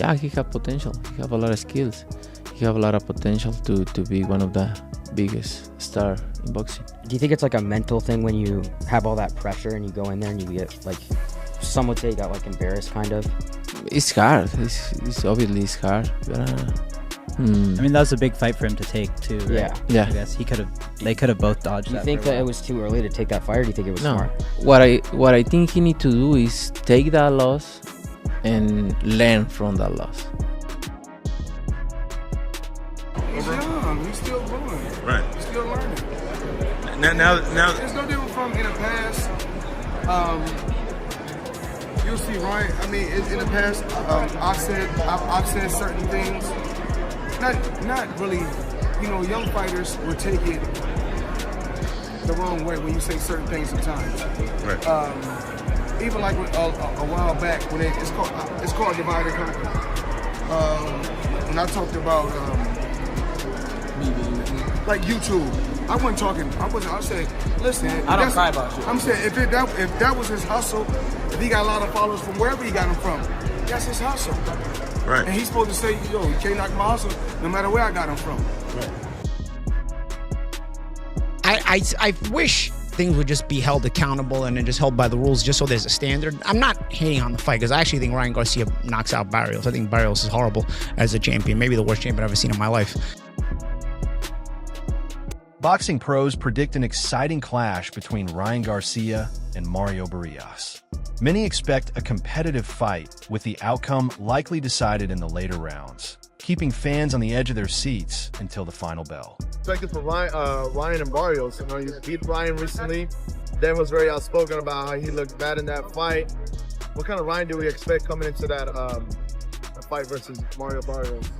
Yeah, he have potential. He have a lot of skills. He have a lot of potential to be one of the biggest star in boxing. Do you think it's like a mental thing when you have all that pressure and you go in there and you get, like, some would say you got, like, embarrassed, kind of? It's hard. It's obviously it's hard. But, I mean, that was a big fight for him to take too, right? Yeah. I guess they could have both dodged Do you that. think that it was too early to take that fight, or do you think it was no. smart? What I think he need to do is take that loss and learn from that loss. He's young. He's still growing. Right. He's still learning. Now. There's no different from in the past. You'll see Ryan. I mean, in the past, I've said certain things. Not really. You know, young fighters will take it the wrong way when you say certain things sometimes. Right. Even like a while back when it's called divide and conquer. When I talked about like YouTube, I said, listen. I don't cry about you. I'm saying if that was his hustle, if he got a lot of followers from wherever he got them from, that's his hustle. Right. And he's supposed to say, yo, you can't knock my hustle no matter where I got him from. Right. I wish things would just be held accountable and then just held by the rules just so there's a standard. I'm not hating on the fight because I actually think Ryan Garcia knocks out Barrios. I think Barrios is horrible as a champion, maybe the worst champion I've ever seen in my life. Boxing pros predict an exciting clash between Ryan Garcia and Mario Barrios. Many expect a competitive fight, with the outcome likely decided in the later rounds, keeping fans on the edge of their seats until the final bell. Expected for Ryan and Barrios. You know, you beat Ryan recently. Dan was very outspoken about how he looked bad in that fight. What kind of Ryan do we expect coming into that fight versus Mario Barrios?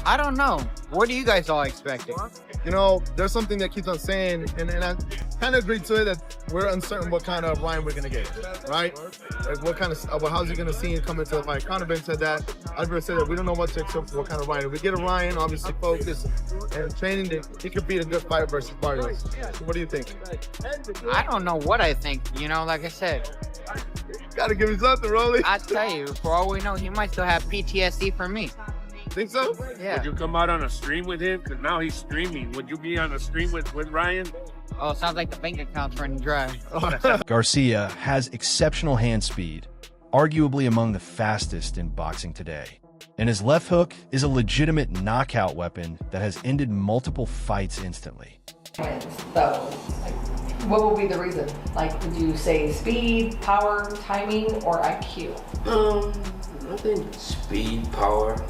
I don't know. What are you guys all expecting? You know, there's something that keeps on saying, and I kind of agree to it, that we're uncertain what kind of Ryan we're going to get, right? Like what kind of, how's he going to see him come into the fight? Conor Ben said that. I've said that we don't know what to expect for what kind of Ryan. If we get a Ryan, obviously focused and training, he could beat a good fight versus Barrios. So what do you think? I don't know what I think. You know, like I said, gotta give me something, Rolly. I tell you, for all we know, he might still have PTSD from me. Think so? Yeah. Would you come out on a stream with him? Because now he's streaming. Would you be on a stream with Ryan? Oh, sounds like the bank account's running dry. Garcia has exceptional hand speed, arguably among the fastest in boxing today. And his left hook is a legitimate knockout weapon that has ended multiple fights instantly. So, what will be the reason? Like, would you say speed, power, timing, or IQ? I think speed, power.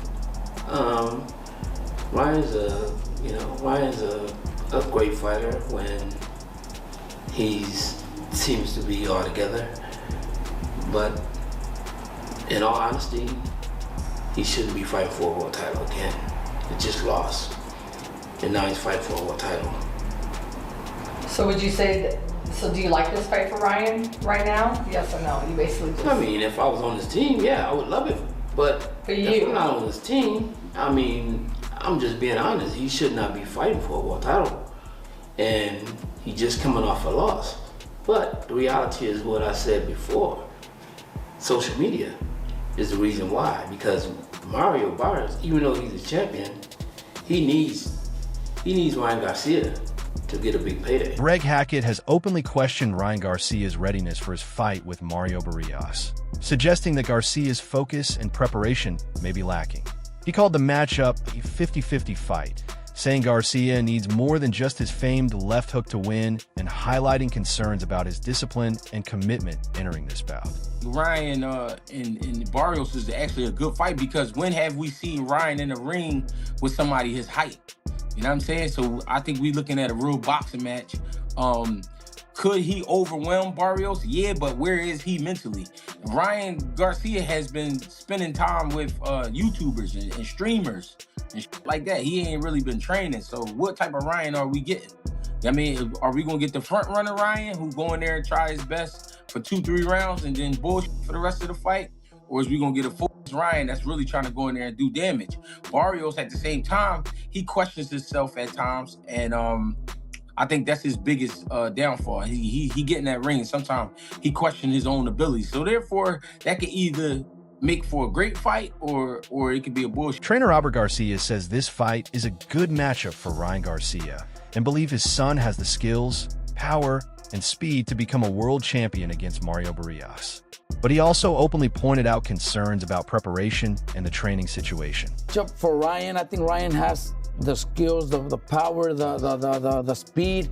Ryan's a great fighter when he seems to be all together. But in all honesty, he shouldn't be fighting for a world title again. He just lost, and now he's fighting for a world title. So would you say that, so do you like this fight for Ryan right now? Yes or no? You basically just... I mean, if I was on his team, yeah, I would love it. But if I'm not on his team, I mean, I'm just being honest. He should not be fighting for a world title. And he's just coming off a loss. But the reality is what I said before. Social media is the reason why. Because Mario Barrios, even though he's a champion, he needs Ryan Garcia to get a big payday. Greg Hackett has openly questioned Ryan Garcia's readiness for his fight with Mario Barrios, suggesting that Garcia's focus and preparation may be lacking. He called the matchup a 50-50 fight, saying Garcia needs more than just his famed left hook to win, and highlighting concerns about his discipline and commitment entering this bout. Ryan and Barrios is actually a good fight, because when have we seen Ryan in the ring with somebody his height? You know what I'm saying? So I think we're looking at a real boxing match. Could he overwhelm Barrios? Yeah, but where is he mentally? Ryan Garcia has been spending time with YouTubers and streamers and like that. He ain't really been training. So what type of Ryan are we getting? I mean, are we going to get the front runner Ryan who go in there and try his best for 2-3 rounds and then bullshit for the rest of the fight? Or is we going to get a focused Ryan that's really trying to go in there and do damage? Barrios, at the same time, he questions himself at times. And I think that's his biggest downfall. He get in that ring, and sometimes he questions his own abilities. So therefore, that could either make for a great fight or it could be a bullshit. Trainer Robert Garcia says this fight is a good matchup for Ryan Garcia and believe his son has the skills, power, and speed to become a world champion against Mario Barrios. But he also openly pointed out concerns about preparation and the training situation. For Ryan, I think Ryan has the skills, the power, the speed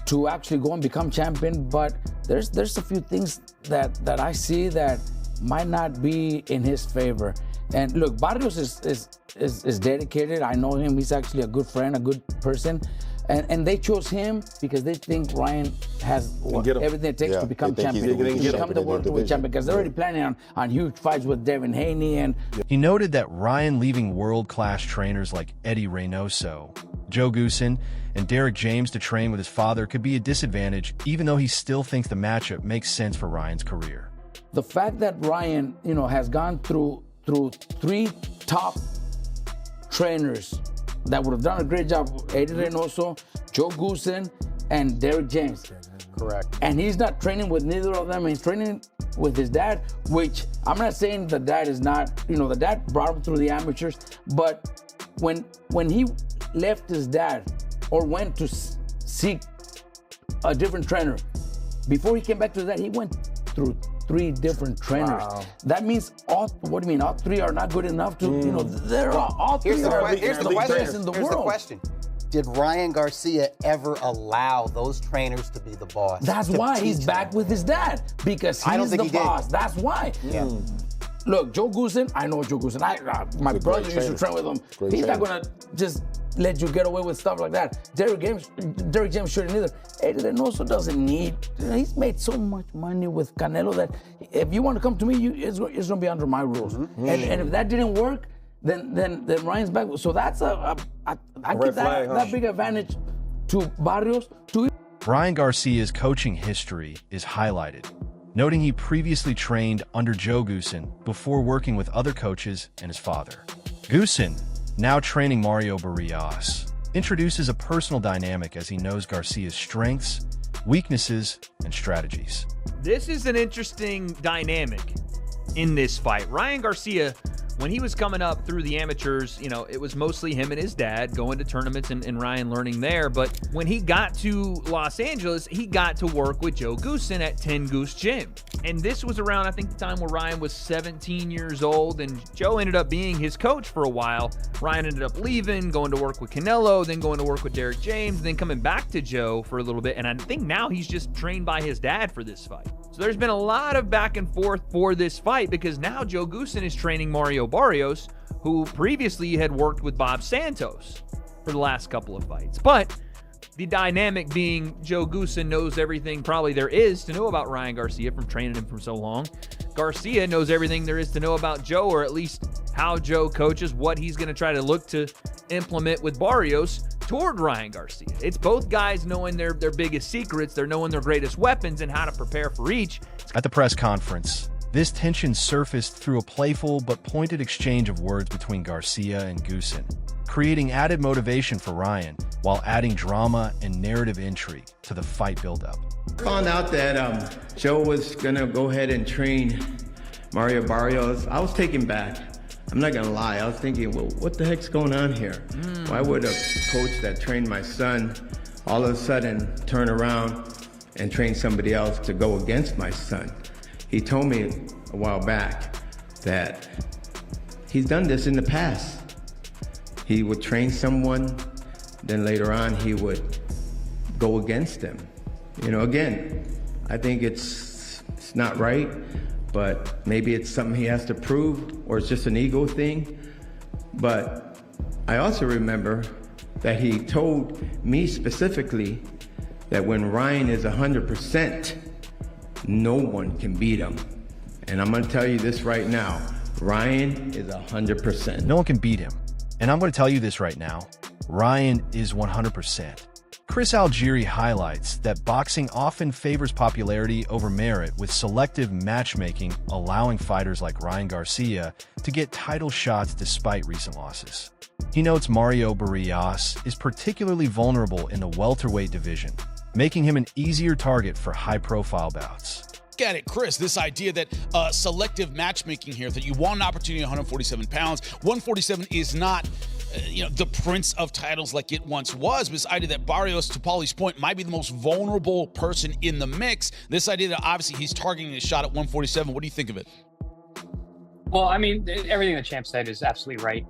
to actually go and become champion. But there's a few things that I see that might not be in his favor. And look, Barrios is dedicated. I know him. He's actually a good friend, a good person. And they chose him because they think Ryan has everything it takes to become champion, to become the world champion, because they're already planning on huge fights with Devin Haney. And he noted that Ryan leaving world-class trainers like Eddie Reynoso, Joe Goosen, and Derek James to train with his father could be a disadvantage, even though he still thinks the matchup makes sense for Ryan's career. The fact that Ryan, has gone through 3 top trainers that would have done a great job, Eddie Reynoso, Joe Goosen, and Derek James. Correct. And he's not training with neither of them. He's training with his dad, which I'm not saying the dad is not, the dad brought him through the amateurs, but when he left his dad or went to seek a different trainer, before he came back to his dad, he went through 3 different trainers. Wow. That means all 3 are not good enough to, they're all 3 are the best in the world. Here's the question. Did Ryan Garcia ever allow those trainers to be the boss? That's why he's back with his dad, because he's the boss. That's why. Yeah. Look, Joe Goosen, I know Joe Goosen. My brother used to train with him. He's not going to just let you get away with stuff like that. Derek James shouldn't either. Eddie Reynoso doesn't need. He's made so much money with Canelo that if you want to come to me, it's going to be under my rules. Mm-hmm. And if that didn't work, then Ryan's back. So that's I give that big advantage to Barrios. Ryan Garcia's coaching history is highlighted, noting he previously trained under Joe Goosen before working with other coaches and his father. Goosen, now training Mario Barrios, introduces a personal dynamic as he knows Garcia's strengths, weaknesses, and strategies. This is an interesting dynamic in this fight. Ryan Garcia, when he was coming up through the amateurs, it was mostly him and his dad going to tournaments and Ryan learning there. But when he got to Los Angeles, he got to work with Joe Goosen at 10 Goose Gym. And this was around, I think, the time where Ryan was 17 years old, and Joe ended up being his coach for a while. Ryan ended up leaving, going to work with Canelo, then going to work with Derek James, then coming back to Joe for a little bit. And I think now he's just trained by his dad for this fight. So there's been a lot of back and forth for this fight, because now Joe Goosen is training Mario Barrios, who previously had worked with Bob Santos for the last couple of fights. But the dynamic being Joe Goosen knows everything probably there is to know about Ryan Garcia from training him for so long. Garcia knows everything there is to know about Joe, or at least how Joe coaches, what he's going to try to look to implement with Barrios toward Ryan Garcia. It's both guys knowing their biggest secrets, they're knowing their greatest weapons and how to prepare for each. At the press conference, this tension surfaced through a playful but pointed exchange of words between Garcia and Goosen, creating added motivation for Ryan while adding drama and narrative intrigue to the fight buildup. Found out that Joe was going to go ahead and train Mario Barrios. I was taken back. I'm not going to lie. I was thinking, well, what the heck's going on here? Why would a coach that trained my son all of a sudden turn around and train somebody else to go against my son? He told me a while back that he's done this in the past. He would train someone, then later on he would go against them. Again, I think it's not right, but maybe it's something he has to prove, or it's just an ego thing. But I also remember that he told me specifically that when Ryan is 100%, no one can beat him. And I'm going to tell you this right now, Ryan is 100%. No one can beat him. And I'm going to tell you this right now, Ryan is 100%. Chris Algieri highlights that boxing often favors popularity over merit, with selective matchmaking allowing fighters like Ryan Garcia to get title shots despite recent losses. He notes Mario Barrios is particularly vulnerable in the welterweight division, making him an easier target for high-profile bouts. At it, Chris, this idea that selective matchmaking here, that you want an opportunity at 147 pounds. 147 is not, the prince of titles like it once was. But this idea that Barrios, to Paulie's point, might be the most vulnerable person in the mix. This idea that obviously he's targeting a shot at 147. What do you think of it? Well, I mean, everything the champ said is absolutely right.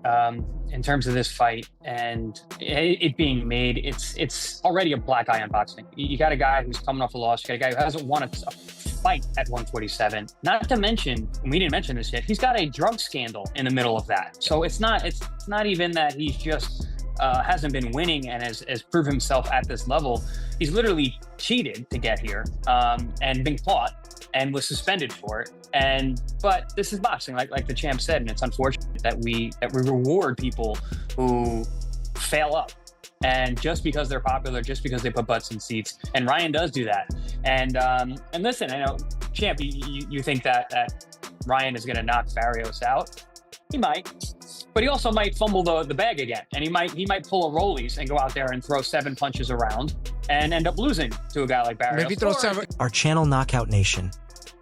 In terms of this fight and it being made, it's already a black eye on boxing. You got a guy who's coming off a loss. You got a guy who hasn't won a fight at 147. Not to mention, and we didn't mention this yet, he's got a drug scandal in the middle of that. So it's not even that he's just hasn't been winning and has proved himself at this level. He's literally cheated to get here and been caught and was suspended for it. But this is boxing, like the champ said, and it's unfortunate that we reward people who fail up. And just because they're popular, just because they put butts in seats, and Ryan does do that. And listen, I know, champ, you think that Ryan is going to knock Barrios out? He might, but he also might fumble the bag again, and he might pull a Rollies and go out there and throw 7 punches around and end up losing to a guy like Barrios. Maybe throw 7. Our channel, Knockout Nation.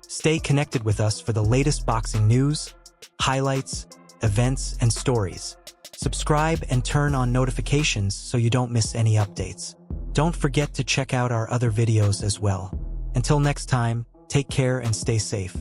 Stay connected with us for the latest boxing news, highlights, events, and stories. Subscribe and turn on notifications so you don't miss any updates. Don't forget to check out our other videos as well. Until next time, take care and stay safe.